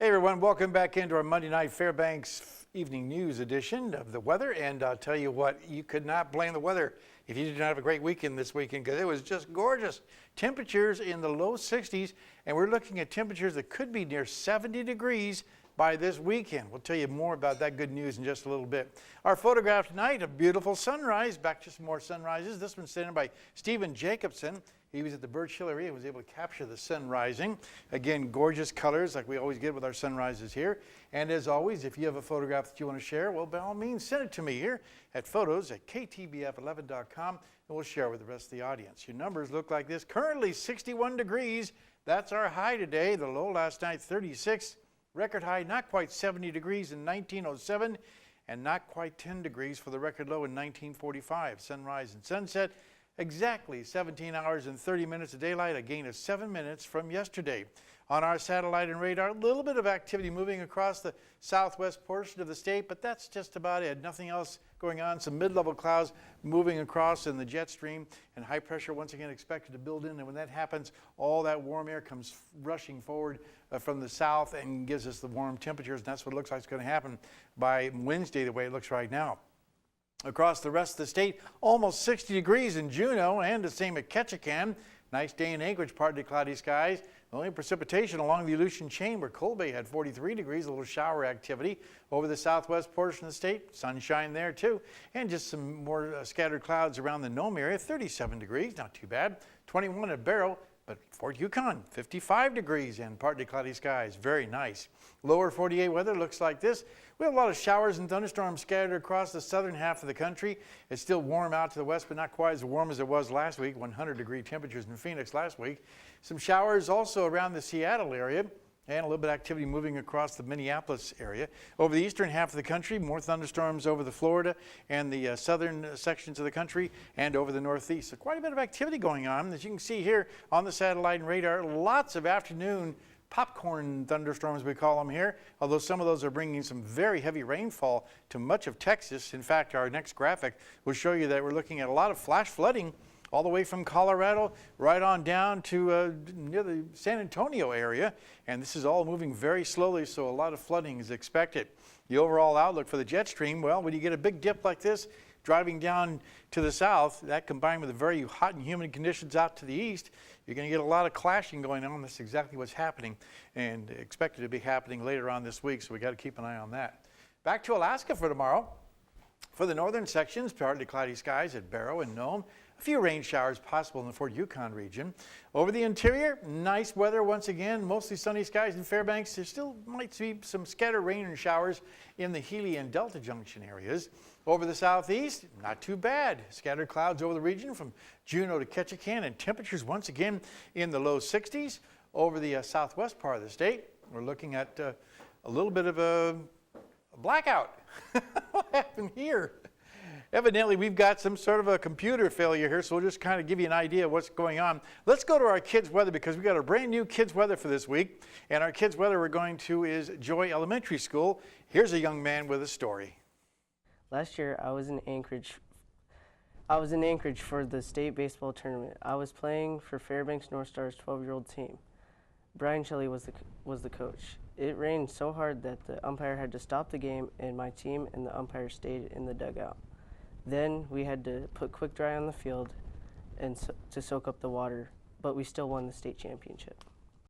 Hey everyone, welcome back into our Monday Night Fairbanks Evening News edition of the weather. And I'll tell you what, you could not blame the weather if you did not have a great weekend this weekend, because it was just gorgeous. Temperatures in the low 60s, and we're looking at temperatures that could be near 70 degrees by this weekend. We'll tell you more about that good news in just a little bit. Our photograph tonight, a beautiful sunrise. Back to some more sunrises. This one's taken by Stephen Jacobson. He was at the Birch Hill area and was able to capture the sun rising. Again, gorgeous colors like we always get with our sunrises here. And as always, if you have a photograph that you want to share, well, by all means, send it to me here at photos@ktbf11.com, and we'll share it with the rest of the audience. Your numbers look like this. Currently 61 degrees. That's our high today. The low last night, 36. Record high, not quite 70 degrees in 1907, and not quite 10 degrees for the record low in 1945. Sunrise and sunset. Exactly 17 hours and 30 minutes of daylight, a gain of 7 minutes from yesterday. On our satellite and radar, a little bit of activity moving across the southwest portion of the state, but that's just about it. Nothing else going on. Some mid-level clouds moving across in the jet stream, and high pressure once again expected to build in. And when that happens, all that warm air comes rushing forward from the south and gives us the warm temperatures. And that's what it looks like it's going to happen by Wednesday, the way it looks right now. Across the rest of the state, almost 60 degrees in Juneau, and the same at Ketchikan. Nice day in Anchorage, partly cloudy skies. The only precipitation along the Aleutian Chain, where Cold Bay had 43 degrees, a little shower activity over the southwest portion of the state. Sunshine there too, and just some more scattered clouds around the Nome area. 37 degrees, not too bad. 21 at Barrow. But Fort Yukon, 55 degrees and partly cloudy skies. Very nice. Lower 48 weather looks like this. We have a lot of showers and thunderstorms scattered across the southern half of the country. It's still warm out to the west, but not quite as warm as it was last week. 100-degree temperatures in Phoenix last week. Some showers also around the Seattle area, and a little bit of activity moving across the Minneapolis area. Over the eastern half of the country, more thunderstorms over the Florida and the southern sections of the country, and over the northeast. So quite a bit of activity going on. As you can see here on the satellite and radar, lots of afternoon popcorn thunderstorms, we call them here, although some of those are bringing some very heavy rainfall to much of Texas. In fact, our next graphic will show you that we're looking at a lot of flash flooding all the way from Colorado right on down to near the San Antonio area. And this is all moving very slowly, so a lot of flooding is expected. The overall outlook for the jet stream, well, when you get a big dip like this, driving down to the south, that combined with the very hot and humid conditions out to the east, you're going to get a lot of clashing going on. That's exactly what's happening and expected to be happening later on this week, so we got to keep an eye on that. Back to Alaska for tomorrow. For the northern sections, partly cloudy skies at Barrow and Nome. A few rain showers possible in the Fort Yukon region. Over the interior, nice weather once again, mostly sunny skies in Fairbanks. There still might be some scattered rain and showers in the Healy and Delta Junction areas. Over the southeast, not too bad. Scattered clouds over the region from Juneau to Ketchikan, and temperatures once again in the low 60s. Over the southwest part of the state, we're looking at a little bit of a blackout. What happened here? Evidently, we've got some sort of a computer failure here, so we'll just kind of give you an idea of what's going on. Let's go to our kids' weather, because we've got a brand new kids' weather for this week. And our kids' weather we're going to is Joy Elementary School. Here's a young man with a story. Last year, I was in Anchorage for the state baseball tournament. I was playing for Fairbanks North Stars 12-year-old team. Brian Shelley was the coach. It rained so hard that the umpire had to stop the game, and my team and the umpire stayed in the dugout. Then we had to put quick dry on the field and to soak up the water, but we still won the state championship.